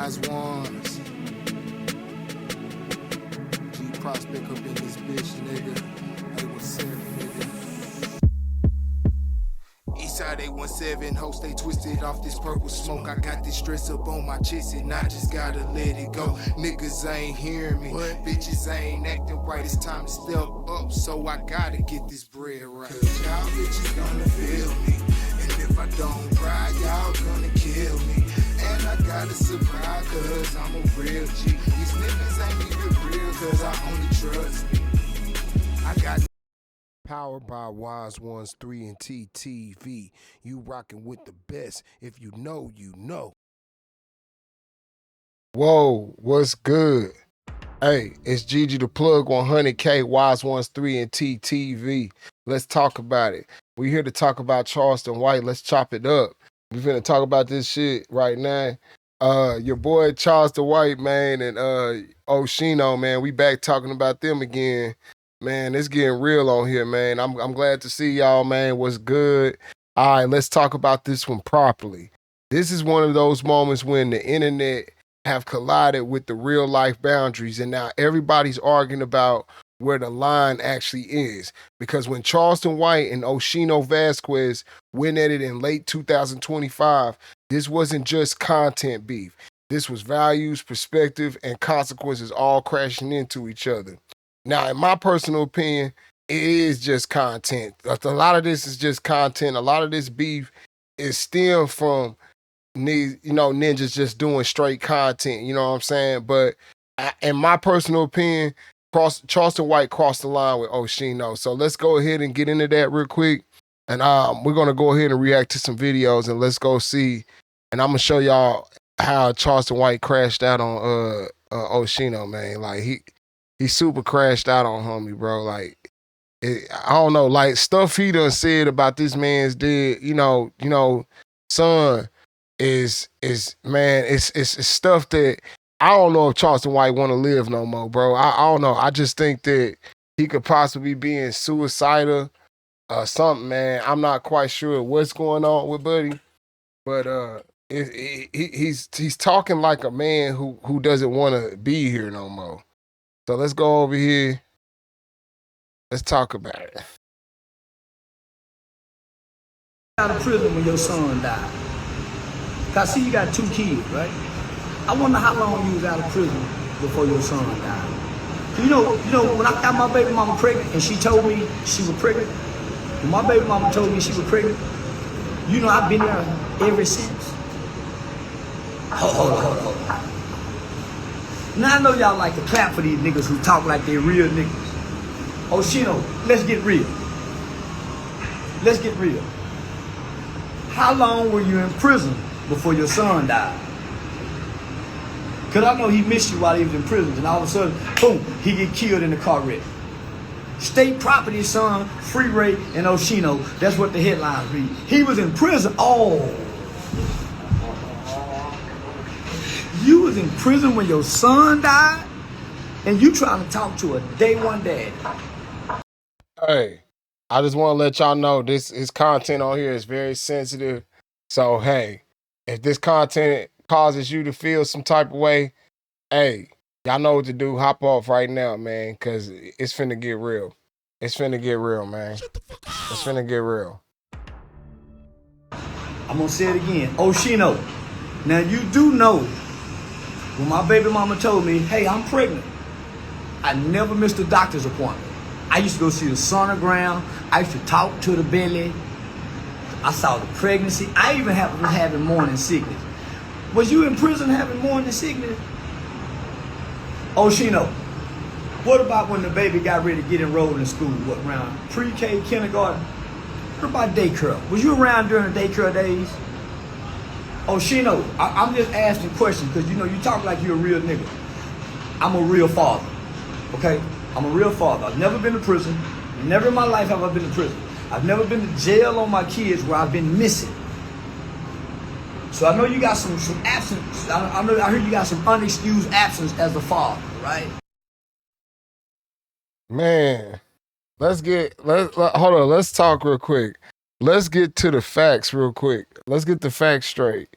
Wizeonez. G Prospect up in this bitch, nigga. 817, nigga. Eastside 817, host, they twisted off this purple smoke. I got this stress up on my chest and I just gotta let it go. Niggas ain't hearing me, bitches ain't acting right. It's time to step up, so I gotta get this bread right. Cause y'all bitches gonna feel me, and if I don't cry, y'all gonna kill me. And I gotta surprise, cause I'm a real G. These niggas ain't even real, cause I only trust me. I got powered by Wizeonez 3 and TTV. You rockin' with the best. If you know, you know. Whoa, what's good? Hey, it's Gigi the Plug 100K, Wizeonez 3 and TTV. Let's talk about it. We're here to talk about Charleston White. Let's chop it up. We're finna talk about this shit right now. Your boy Charleston White, man, and Oschino, man, we back talking about them again. Man, it's getting real on here, man. I'm glad to see y'all, man. What's good? All right, let's talk about this one properly. This is one of those moments when the internet have collided with the real life boundaries, and now everybody's arguing about where the line actually is. Because when Charleston White and Oschino Vasquez went at it in late 2025, this wasn't just content beef. This was values, perspective, and consequences all crashing into each other. Now, in my personal opinion, it is just content. A lot of this is just content. A lot of this beef is stemmed from ninjas just doing straight content. You know what I'm saying? But in my personal opinion, Charleston White crossed the line with Oschino. So let's go ahead and get into that real quick. And we're going to go ahead and react to some videos, and let's go see. And I'm going to show y'all how Charleston White crashed out on Oschino, man. Like, he super crashed out on homie, bro. Like, I don't know, like stuff he done said about this man's dead, son is man, it's stuff that I don't know if Charleston White want to live no more, bro. I don't know. I just think that he could possibly be in suicidal or something, man. I'm not quite sure what's going on with Buddy, but he's talking like a man who doesn't want to be here no more. So let's go over here. Let's talk about it. Out of prison when your son died. Cause see, you got 2 kids, right? I wonder how long you was out of prison before your son died. You know, when I got my baby mama pregnant and she told me she was pregnant, when my baby mama told me she was pregnant, you know I've been there ever since. Hold on. Now I know y'all like to clap for these niggas who talk like they real niggas. Oschino, let's get real. Let's get real. How long were you in prison before your son died? Cause I know he missed you while he was in prison, and all of a sudden, boom, he get killed in a car wreck. State property, son, free Ray and Oschino. That's what the headlines read. He was in prison. Oh. You was in prison when your son died, and you trying to talk to a day one dad. Hey, I just want to let y'all know his content on here is very sensitive. So hey, if this content causes you to feel some type of way, hey, y'all know what to do. Hop off right now, man, because it's finna get real. It's finna get real, man. It's finna get real. I'm gonna say it again. Oschino, now you do know when my baby mama told me, hey, I'm pregnant, I never missed a doctor's appointment. I used to go see the sonogram. I used to talk to the belly. I saw the pregnancy. I even was having morning sickness. Was you in prison having morning sickness? Oschino, what about when the baby got ready to get enrolled in school? What, around pre-K, kindergarten? What about daycare? Was you around during the daycare days? Oschino, I'm just asking questions because you talk like you're a real nigga. I'm a real father, okay? I'm a real father. I've never been to prison. Never in my life have I been to prison. I've never been to jail on my kids where I've been missing. So I know you got some absence. I heard you got some unexcused absence as a father, right? Man, hold on. Let's talk real quick. Let's get to the facts real quick. Let's get the facts straight.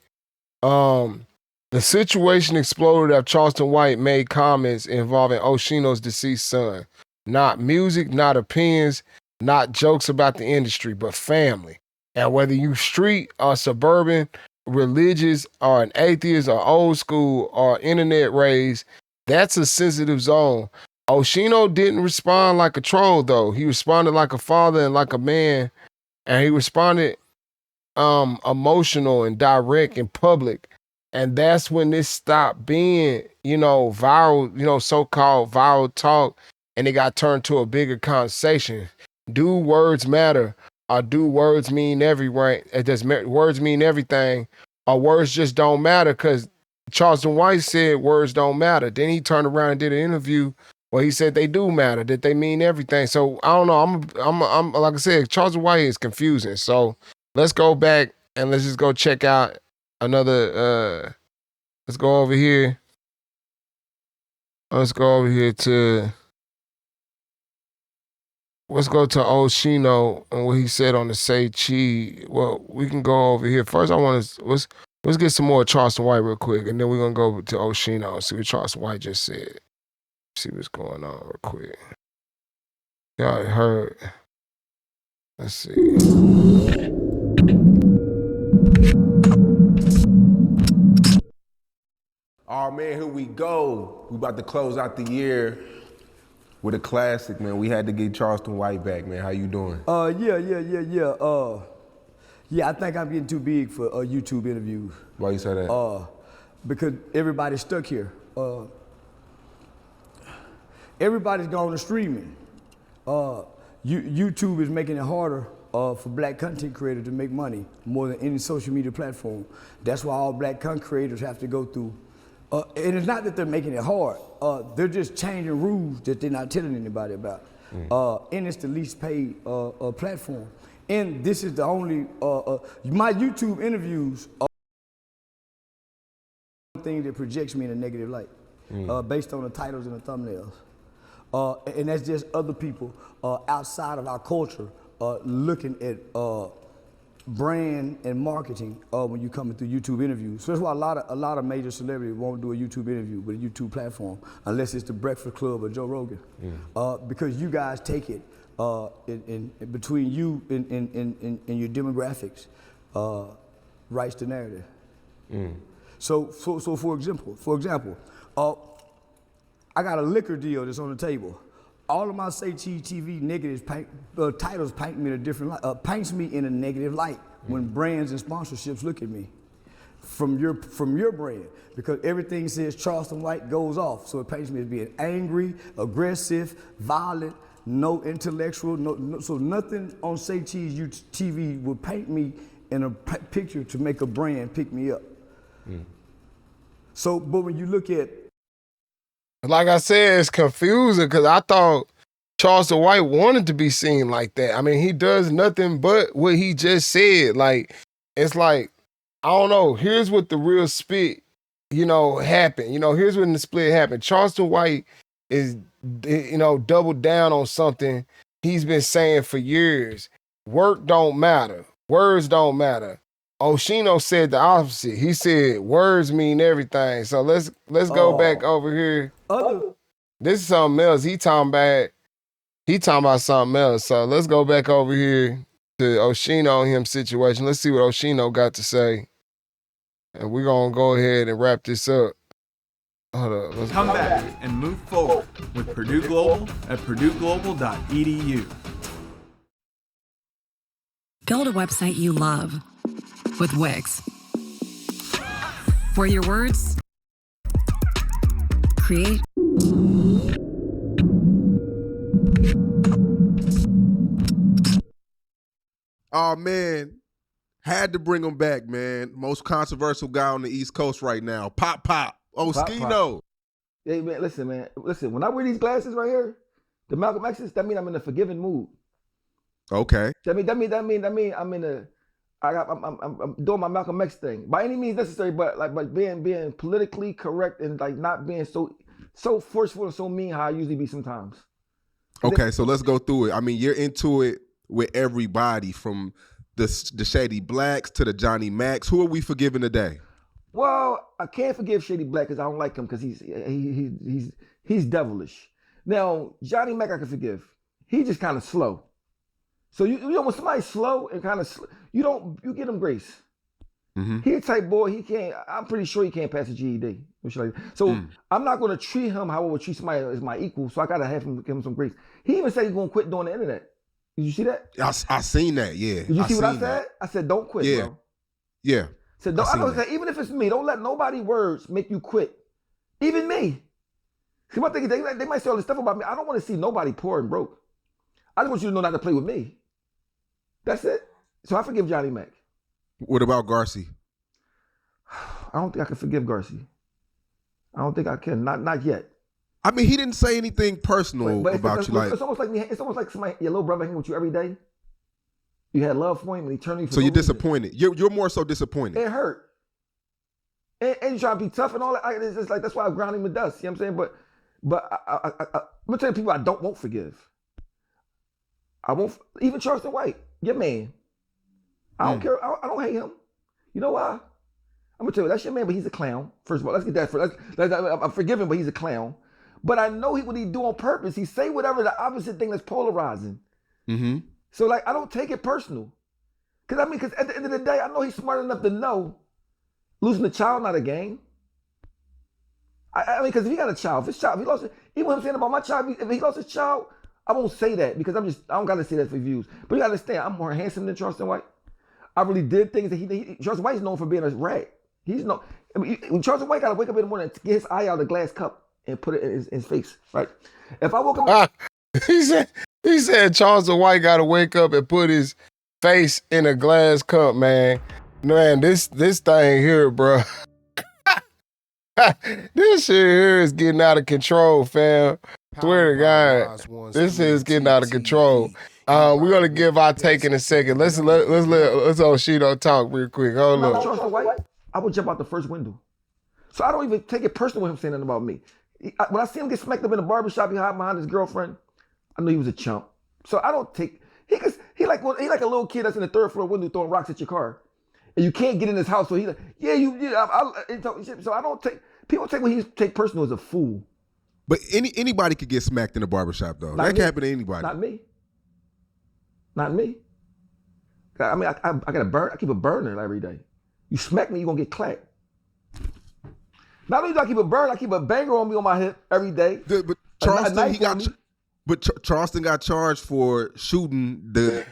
The situation exploded after Charleston White made comments involving Oschino's deceased son. Not music, not opinions, not jokes about the industry, but family. And whether you street or suburban, religious or an atheist or old school or internet raised, that's a sensitive zone. Oschino didn't respond like a troll though. He responded like a father and like a man, and he responded emotional and direct in public. And that's when this stopped being, viral, so-called viral talk, and it got turned to a bigger conversation. Do words matter? Or do words mean everything? Does words mean everything? Or words just don't matter? Because Charleston White said words don't matter. Then he turned around and did an interview where he said they do matter, that they mean everything. So I don't know. I'm like I said, Charleston White is confusing. So let's go back and let's just go check out another. Let's go over here. Let's go over here to. Let's go to Oschino and what he said on the Say Chi. Well, we can go over here. First, I want to let's get some more Charleston White real quick, and then we're gonna go to Oschino and see what Charleston White just said. See what's going on real quick. Y'all heard. Let's see. Oh man, here we go. We about to close out the year with a classic, man. We had to get Charleston White back, man. How you doing? Yeah, I think I'm getting too big for YouTube interviews. Why you say that? Because everybody's stuck here. Everybody's gone to streaming. YouTube is making it harder for black content creators to make money more than any social media platform. That's why all black content creators have to go through. And it's not that they're making it hard. They're just changing rules that they're not telling anybody about. And it's the least paid platform. And this is the only, my YouTube interviews are one thing that projects me in a negative light, based on the titles and the thumbnails. And that's just other people outside of our culture looking at brand and marketing when you're coming through YouTube interviews. So that's why a lot of major celebrities won't do a YouTube interview with a YouTube platform unless it's the Breakfast Club or Joe Rogan, because you guys take it in between you and your demographics, writes the narrative. So for example, I got a liquor deal that's on the table. All of my Say Cheese TV negatives titles paint me in a different light, paints me in a negative light when brands and sponsorships look at me from your brand, because everything says Charleston White goes off, so it paints me as being angry, aggressive, violent, no intellectual, so nothing on Say Cheese TV would paint me in a picture to make a brand pick me up. So, but when you look at, like I said, it's confusing because I thought Charleston White wanted to be seen like that. I mean, he does nothing but what he just said. Like, it's like, I don't know. Here's what the real split, happened. Here's when the split happened. Charleston White is, doubled down on something he's been saying for years. Work don't matter. Words don't matter. Oschino said the opposite. He said words mean everything. So let's go back over here. This is something else. He talking about something else. So let's go back over here to Oschino and him situation. Let's see what Oschino got to say. And we're gonna go ahead and wrap this up. Hold up. Let's come back and move forward with Purdue Global at purdueglobal.edu. Build a website you love with Wix, where your words create. Oh man, had to bring him back, man. Most controversial guy on the East Coast right now. Pop, Oschino. Hey man, listen, when I wear these glasses right here, the Malcolm X's, that mean I'm in a forgiving mood. Okay. That mean I'm in a, I'm doing my Malcolm X thing by any means necessary, but being politically correct and like not being so forceful and so mean how I usually be sometimes. Okay, so let's go through it. I mean, you're into it with everybody from the Shady Blacks to the Johnny Macs. Who are we forgiving today? Well, I can't forgive Shady Black because I don't like him because he's devilish. Now Johnny Mac I can forgive. He just kind of slow. So you know when somebody's slow and kind of you get him grace. Mm-hmm. He a type boy. He can't. I'm pretty sure he can't pass a GED. So I'm not going to treat him how I would treat somebody as my equal. So I got to give him some grace. He even said he's going to quit doing the internet. Did you see that? I seen that. Yeah. Did you see what I said? That. I said don't quit, Yeah. bro. Yeah. So even if it's me, don't let nobody words make you quit. Even me. See, my thing is they might say all this stuff about me. I don't want to see nobody poor and broke. I just want you to know not to play with me. That's it. So I forgive Johnny Mac. What about Garcia? I don't think I can forgive Garcia. I don't think I can. Not yet. I mean, he didn't say anything personal about you. It's almost like somebody, your little brother hanging with you every day. You had love for him, and he turned you. So you're disappointed. You're more so disappointed. It hurt. And you try to be tough and all that. It's just like that's why I ground him with dust. You know what I'm saying? But I'm gonna tell you people I won't forgive. I won't even Charleston White, your man. I don't care. I don't hate him. You know why? I'm gonna tell you that's your man, but he's a clown. First of all, let's get that first. I'm forgiving, but he's a clown. But I know what he do on purpose. He say whatever the opposite thing that's polarizing. Mm-hmm. So like I don't take it personal. Cause at the end of the day, I know he's smart enough to know losing a child not a game. I mean, because if he got a child, if he lost it, even what I'm saying about my child, if he lost his child, I won't say that because I don't gotta say that for views. But you gotta understand, I'm more handsome than Charleston White. I really did things that Charleston White's known for being a rat. When Charleston White gotta wake up in the morning and get his eye out of the glass cup and put it in his face, right? If I woke up, he said Charleston White gotta wake up and put his face in a glass cup, man. Man, this thing here, bro. This shit here is getting out of control, fam. Swear to God, this is getting out of control. We're gonna give our take in a second. Let's let Oschino talk real quick. Hold on. Charleston White, I would jump out the first window. So I don't even take it personal with him saying nothing about me. When I see him get smacked up in a barbershop, he hide behind his girlfriend. I knew he was a chump. So I don't take he like a little kid that's in the third floor window throwing rocks at your car, and you can't get in his house. So he's like, so I don't take people take what he take personal as a fool. But anybody could get smacked in a barbershop, though. That can happen to anybody. Not me. Not me. I mean, I got a burn. I keep a burner every day. You smack me, you're gonna get clapped. Not only do I keep a burn, I keep a banger on me on my hip every day. But Charleston got charged for shooting the.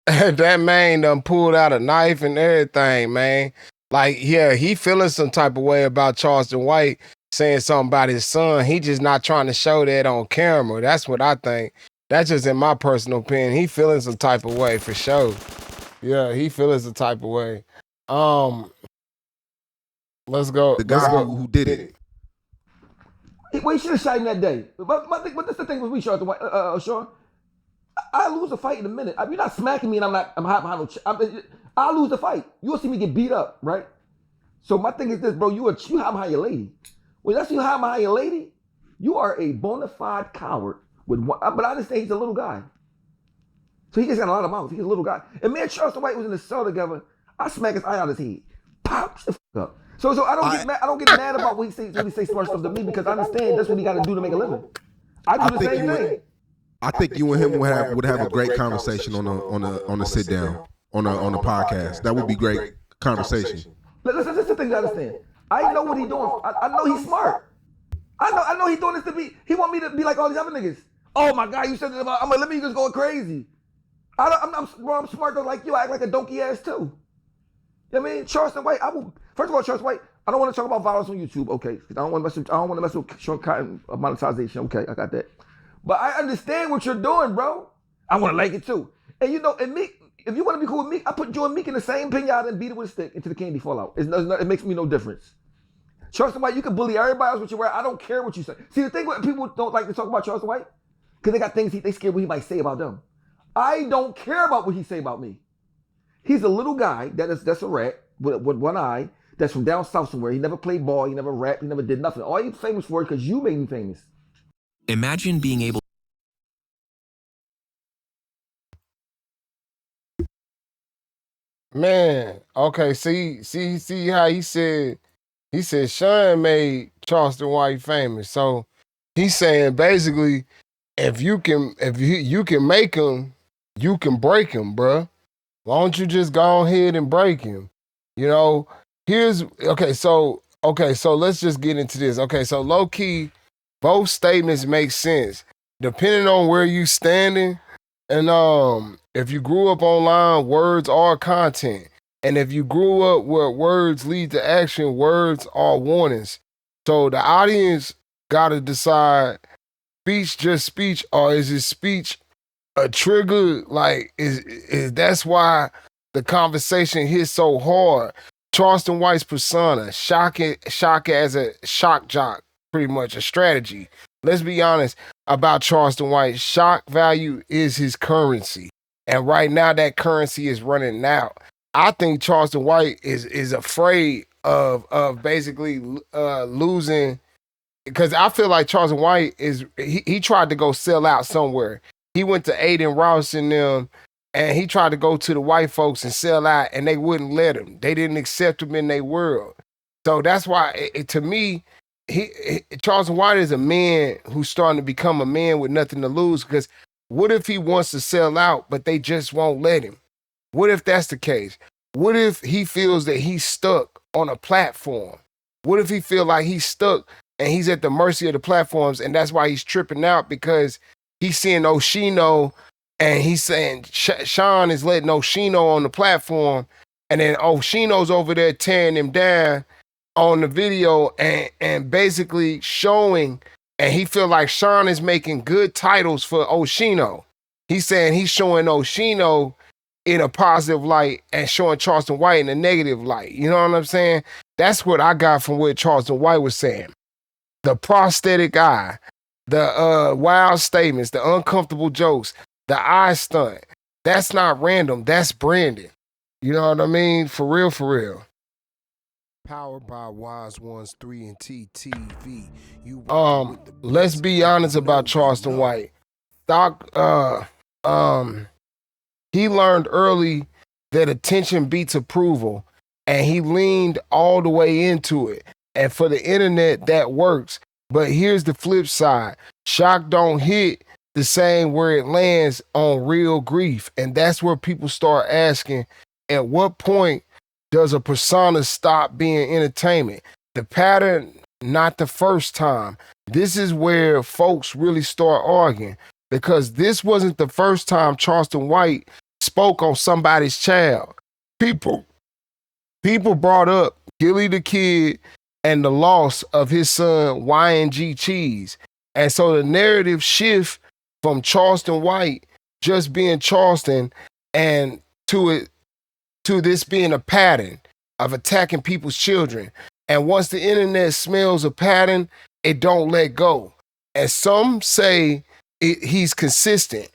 That man done pulled out a knife and everything, man. Like, yeah, he feeling some type of way about Charleston White saying something about his son. He just not trying to show that on camera. That's what I think. That's just in my personal opinion. He feeling some type of way for sure. Yeah, he feeling some type of way. Let's go. The guy who did it. Well, he should have shot him that day. But that's the thing with me, Charleston White, Sean. I lose a fight in a minute. You're not smacking me and I'm hot behind no. I'll lose the fight. You'll see me get beat up, right? So my thing is this, bro. You hide behind your lady. When that's you hide behind your lady, you are a bona fide coward. But I understand he's a little guy. So he just got a lot of mouth. He's a little guy. And me and Charleston White was in the cell together. I smack his eye out his head. Pop the fuck up. So I don't get mad about when he say smart stuff to me because I understand that's what he got to do to make a living. I do the same thing. I think you and him would have a great conversation on a sit down on a podcast. That would be great conversation. Listen, this is the thing to understand. I know what he's doing. I know he's smart. I know he's doing this to be. He want me to be like all these other niggas. Oh my God, you said that about. I'm like, let me just go crazy. I'm smart though, like you. I act like a donkey ass too. You know what I mean? Charleston White. First of all, Charleston White. I don't want to talk about violence on YouTube. Okay, because I don't want to mess with shortcut and monetization. Okay, I got that. But I understand what you're doing, bro. I want to like it too. And you know, and Meek, if you want to be cool with Meek, I put you and Meek in the same pinata and beat it with a stick until the candy fall out. It makes me no difference. Charleston White, you can bully everybody else with your word. I don't care what you say. See, the thing what people don't like to talk about Charleston White, because they got things they scared what he might say about them. I don't care about what he say about me. He's a little guy that's a rat with one eye that's from down south somewhere. He never played ball. He never rapped. He never did nothing. All he's famous for is because you made him famous. Imagine being able. Man, okay, see how he said He said Sean made Charleston White famous. So he's saying basically, if you can make him, you can break him, bruh. Why don't you just go ahead and break him? You know, so let's just get into this. Okay, so low key, both statements make sense. Depending on where you standing, and if you grew up online, words are content. And if you grew up where words lead to action, words are warnings. So the audience gotta decide, speech just speech, or is it speech a trigger? Like, is that's why the conversation hits so hard. Charleston White's persona, shock as a shock jock, pretty much a strategy. Let's be honest about Charleston White. Shock value is his currency. And right now that currency is running out. I think Charleston White is afraid of basically losing, because I feel like Charleston White he tried to go sell out somewhere. He went to Aiden Ross and them, and he tried to go to the white folks and sell out, and they wouldn't let him. They didn't accept him in their world. So that's why, to me, Charleston White is a man who's starting to become a man with nothing to lose. Because what if he wants to sell out, but they just won't let him? What if that's the case? What if he feels that he's stuck on a platform? What if he feel like he's stuck and he's at the mercy of the platforms, and that's why he's tripping out, because he's seeing Oschino and he's saying Sean is letting Oschino on the platform, and then Oschino's over there tearing him down on the video and basically showing, and he feel like Sean is making good titles for Oschino. He's saying he's showing Oschino in a positive light and showing Charleston White in a negative light. You know what I'm saying? That's what I got from what Charleston White was saying. The prosthetic eye, the wild statements, the uncomfortable jokes, the eye stunt. That's not random. That's branding. You know what I mean? For real, for real. Powered by Wizeonez 3 and TTV. Let's be honest about Charleston White. He learned early that attention beats approval, and he leaned all the way into it. And for the internet, that works. But here's the flip side. Shock don't hit the same where it lands on real grief. And that's where people start asking, at what point does a persona stop being entertainment? The pattern, not the first time. This is where folks really start arguing, because this wasn't the first time Charleston White spoke on somebody's child. People brought up Gilly the Kid and the loss of his son YNG Cheese. And so the narrative shift from Charleston White just being Charleston and to this being a pattern of attacking people's children. And once the internet smells a pattern, it don't let go. And some say he's consistent.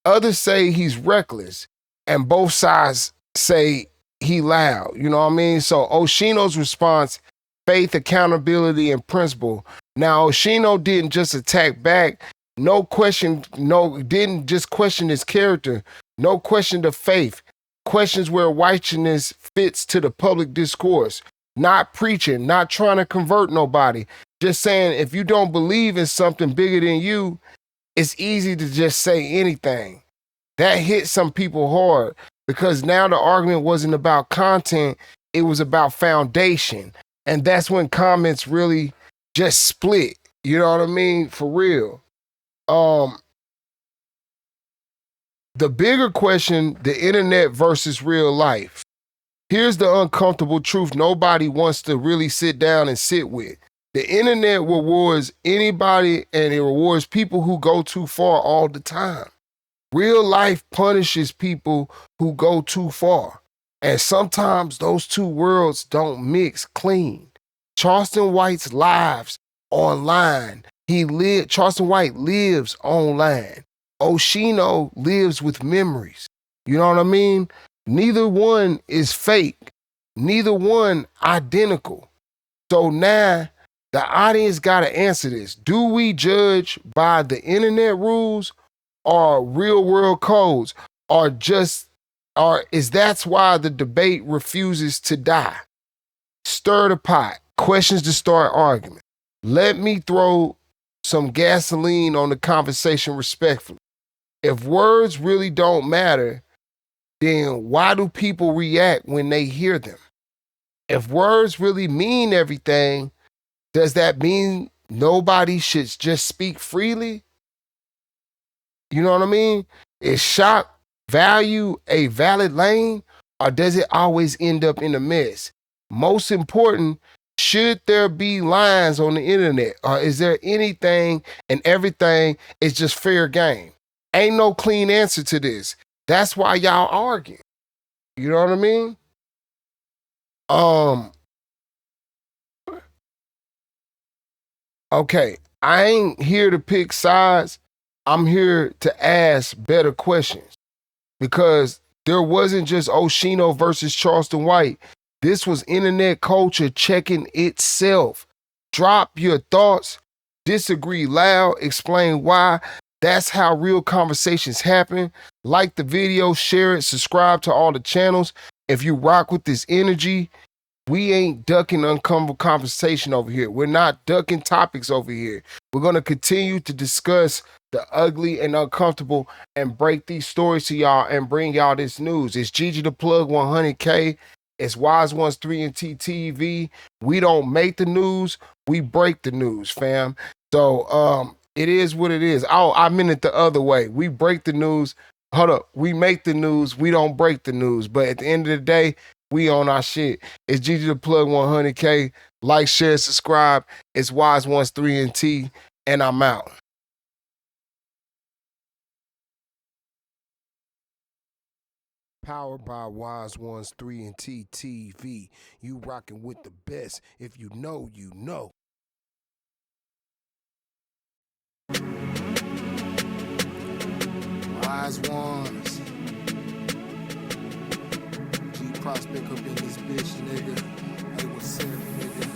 Others say he's reckless. And both sides say he loud. You know what I mean? So Oschino's response, faith, accountability, and principle. Now, Oschino didn't just attack back. Didn't just question his character. No question the faith. Questions where righteousness fits to the public discourse. Not preaching, not trying to convert nobody. Just saying, if you don't believe in something bigger than you, it's easy to just say anything. That hit some people hard, because now the argument wasn't about content, it was about foundation. And that's when comments really just split. You know what I mean? For real. The bigger question, the internet versus real life. Here's the uncomfortable truth nobody wants to really sit down and sit with. The internet rewards anybody, and it rewards people who go too far all the time. Real life punishes people who go too far. And sometimes those two worlds don't mix clean. Charleston White's lives online. Charleston White lives online. Oschino lives with memories. You know what I mean? Neither one is fake. Neither one identical. So now the audience got to answer this. Do we judge by the internet rules or real world codes, or is that's why the debate refuses to die? Stir the pot. questions to start argument. Let me throw some gasoline on the conversation respectfully. If words really don't matter, then why do people react when they hear them? If words really mean everything, does that mean nobody should just speak freely? You know what I mean? Is shock value a valid lane, or does it always end up in a mess? Most important, should there be lines on the internet, or is there anything and everything is just fair game? Ain't no clean answer to this. That's why y'all argue. You know what I mean? Okay, I ain't here to pick sides. I'm here to ask better questions, because there wasn't just Oschino versus Charleston White. This was internet culture checking itself. Drop your thoughts, disagree loud, explain why. That's how real conversations happen. Like the video, share it, subscribe to all the channels. If you rock with this energy, we ain't ducking uncomfortable conversation over here. We're not ducking topics over here. We're going to continue to discuss the ugly and uncomfortable and break these stories to y'all and bring y'all this news. It's Gigi the Plug 100K. It's Wizeonez 3 and TTV. We don't make the news. We break the news, fam. So it is what it is. Oh, I meant it the other way. We break the news. Hold up. We make the news. We don't break the news. But at the end of the day, we on our shit. It's Gigi the Plug 100K. Like, share, subscribe. It's Wizeonez 3 and T. And I'm out. Powered by Wizeonez 3 and TTV. You rocking with the best. If you know, you know. Wizeonez. G Prospect up in this bitch, nigga. Hey, what's up, nigga?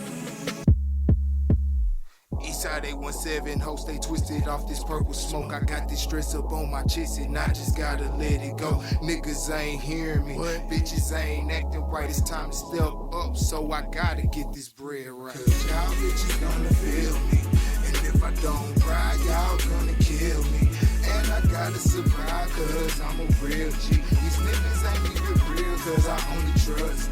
Eastside 817, host, they twisted off this purple smoke. I got this stress up on my chest and I just gotta let it go. Niggas ain't hearing me, bitches ain't acting right. It's time to step up, so I gotta get this bread right. Cause y'all bitches gonna feel me, and if I don't cry, y'all gonna kill me. And I gotta survive cause I'm a real G. These niggas ain't even real cause I only trust